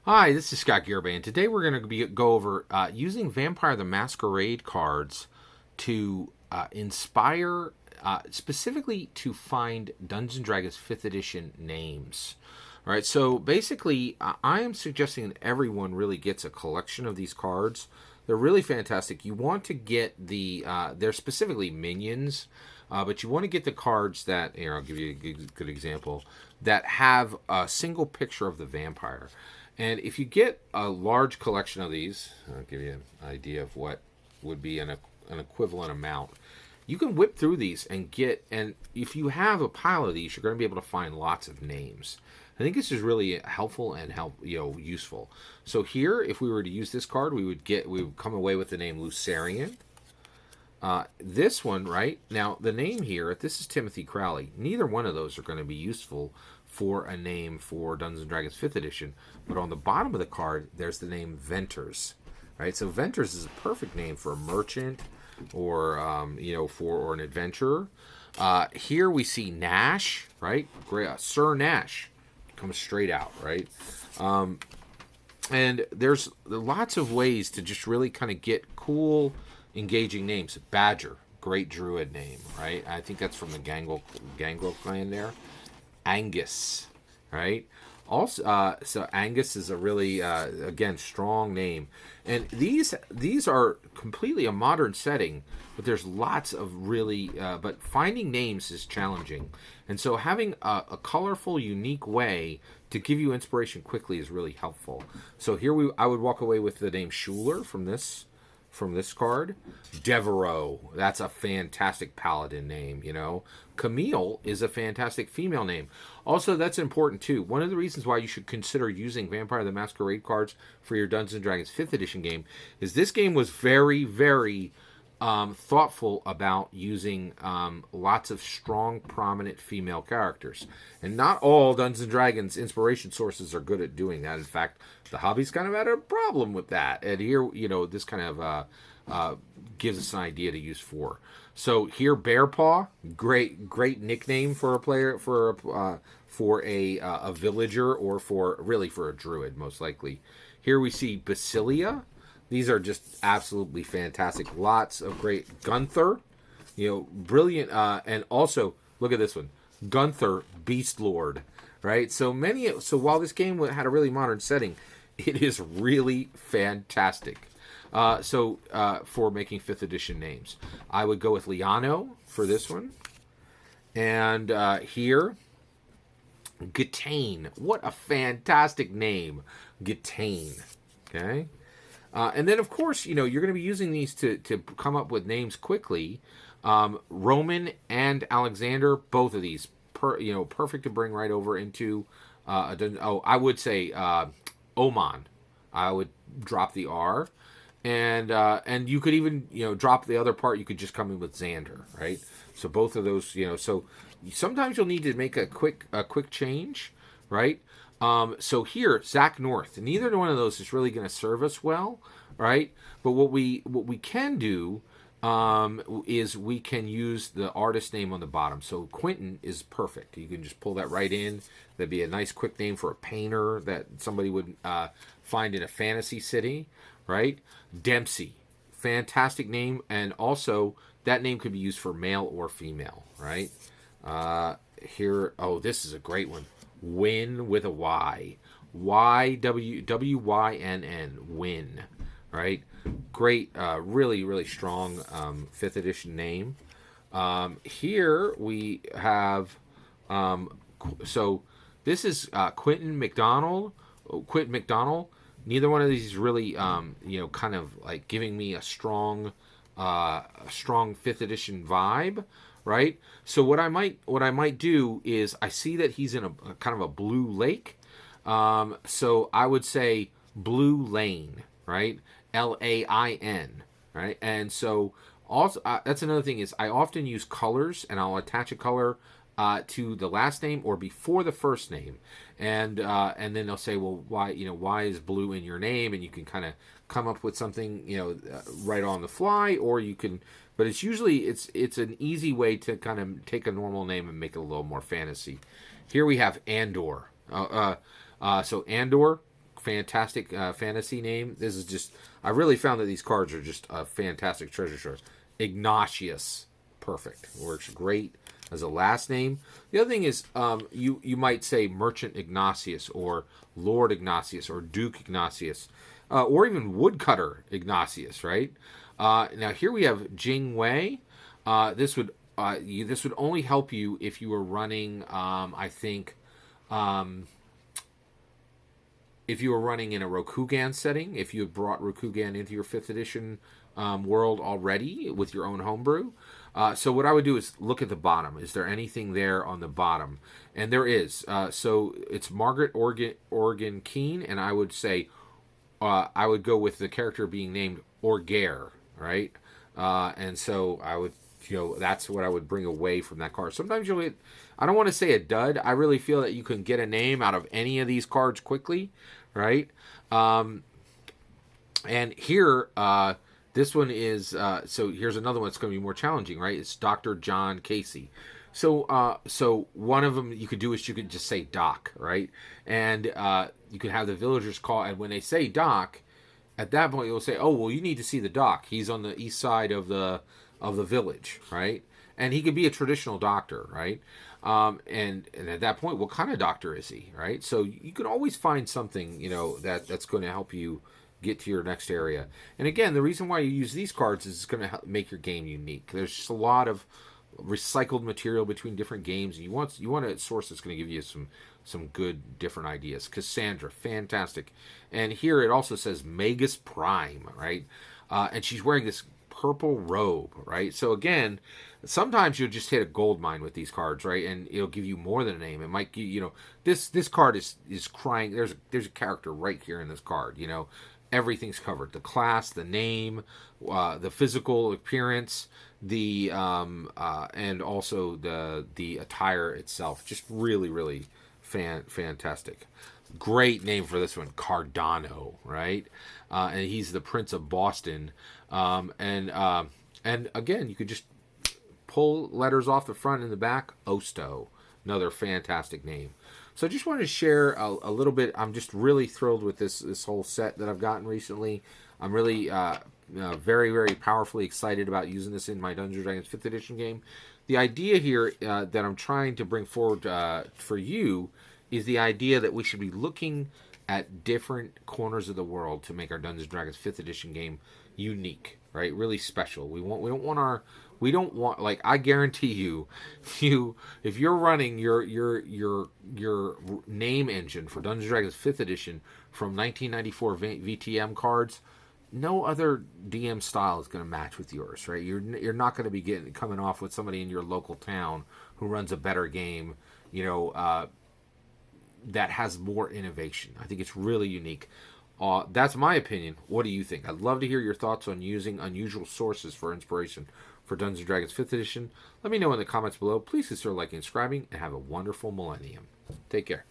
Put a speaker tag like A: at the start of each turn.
A: Hi, this is Scott Garibay, and today we're going to go over using Vampire the Masquerade cards to inspire, specifically to find Dungeons and Dragons 5th edition names. All right, so basically, I am suggesting that everyone really gets a collection of these cards. They're really fantastic. You want to get they're specifically minions, but you want to get the cards that, here, I'll give you a good example, that have a single picture of the vampire. And if you get a large collection of these, I'll give you an idea of what would be an equivalent amount. You can whip through these and and if you have a pile of these, you're going to be able to find lots of names. I think this is really helpful and useful. So here, if we were to use this card, we would come away with the name Lucerian. This one, right now, the name here, this is Timothy Crowley. Neither one of those are going to be useful for a name for Dungeons and Dragons 5th edition, but on the bottom of the card, there's the name Venters. Right, so Venters is a perfect name for a merchant, or or an adventurer. Here we see Nash, right? Great, Sir Nash comes straight out, right? And there's lots of ways to just really kind of get cool, engaging names. Badger, great druid name, right? I think that's from the Gangrel clan there. Angus, right? Also, so Angus is a really, again, strong name. And these are completely a modern setting, but there's lots of really, but finding names is challenging. And so having a colorful, unique way to give you inspiration quickly is really helpful. So here I would walk away with the name Schuler from this card. Devereaux, that's a fantastic paladin name, Camille is a fantastic female name. Also, that's important too. One of the reasons why you should consider using Vampire the Masquerade cards for your Dungeons & Dragons 5th edition game is this game was very, very thoughtful about using lots of strong, prominent female characters. And not all Dungeons & Dragons inspiration sources are good at doing that. In fact, the hobby's kind of had a problem with that. And here, this kind of gives us an idea to use for. So here, Bearpaw, great nickname for a player, for a villager, or for a druid, most likely. Here we see Basilia. These are just absolutely fantastic. Lots of great Gunther, brilliant. And also, look at this one, Gunther, Beast Lord, right? So while this game had a really modern setting, it is really fantastic. For making 5th edition names, I would go with Liano for this one. And here, Gatane. What a fantastic name, Gatane. Okay. And then, of course, you're going to be using these to come up with names quickly. Roman and Alexander, both of these, perfect to bring right over into I would say Oman. I would drop the R. And you could even, drop the other part. You could just come in with Xander, right? So both of those, so sometimes you'll need to make a quick change, right? So here, Zach North. Neither one of those is really going to serve us well, right? But what we can do is we can use the artist name on the bottom. So Quentin is perfect. You can just pull that right in. That'd be a nice quick name for a painter that somebody would find in a fantasy city, right? Dempsey, fantastic name, and also that name could be used for male or female, right? Here, this is a great one. Wynn with a Y. Wynn, Wynn, right? Great, really, really strong 5th edition name. Here we have, so this is Quentin McDonald. Neither one of these is really, kind of like giving me a strong 5th edition vibe, right? So what I might do is, I see that he's in a kind of a blue lake, so I would say Blue Lane, right? Lain, right? And so also that's another thing is I often use colors, and I'll attach a color to the last name or before the first name, and then they'll say, well, why is blue in your name? And you can kind of come up with something, right on the fly, or you can. But it's usually it's an easy way to kind of take a normal name and make it a little more fantasy. Here we have Andor. So Andor, fantastic fantasy name. This is just, I really found that these cards are just a fantastic treasure trove. Ignatius, perfect, works great as a last name. The other thing is, you might say Merchant Ignatius or Lord Ignatius or Duke Ignatius, or even Woodcutter Ignatius, right? Now here we have Jing Wei. This would only help you if you were running, I think, if you were running in a Rokugan setting, if you had brought Rokugan into your 5th edition world already with your own homebrew. So what I would do is look at the bottom. Is there anything there on the bottom? And there is. So it's Margaret Organ Keene, and I would say I would go with the character being named Orgare, right? And so I would, that's what I would bring away from that card. Sometimes you'll get, I don't want to say a dud. I really feel that you can get a name out of any of these cards quickly, right? And here, this one is, so here's another one that's going to be more challenging, right? It's Dr. John Casey. So one of them you could do is you could just say Doc, right? And you could have the villagers call, and when they say Doc, at that point you'll say, oh, well, you need to see the Doc. He's on the east side of the village, right? And he could be a traditional doctor, right? And at that point, what kind of doctor is he, right? So you can always find something, that's going to help you get to your next area. And again, the reason why you use these cards is it's going to make your game unique. There's just a lot of recycled material between different games. You want a source that's going to give you some good different ideas. Cassandra, fantastic. And here it also says Magus Prime, right? And she's wearing this purple robe, right? So again, sometimes you'll just hit a gold mine with these cards, right? And it'll give you more than a name. It might give this card is crying. There's a character right here in this card. Everything's covered: the class, the name, the physical appearance, the and also the attire itself. Just really, really fantastic. Great name for this one, Cardano, right? And he's the Prince of Boston. And again, you could just pull letters off the front and the back. Osto, another fantastic name. So I just wanted to share a little bit. I'm just really thrilled with this whole set that I've gotten recently. I'm really very, very powerfully excited about using this in my Dungeons & Dragons 5th edition game. The idea here that I'm trying to bring forward for you is the idea that we should be looking at different corners of the world to make our Dungeons & Dragons 5th edition game unique, right? Really special. We don't want, like, I guarantee you, if you're running your name engine for Dungeons & Dragons 5th edition from 1994 VTM cards, no other DM style is going to match with yours, right? You're not going to be coming off with somebody in your local town who runs a better game, that has more innovation. I think it's really unique. That's my opinion. What do you think? I'd love to hear your thoughts on using unusual sources for inspiration for Dungeons & Dragons 5th edition. Let me know in the comments below. Please consider liking and subscribing, and have a wonderful millennium. Take care.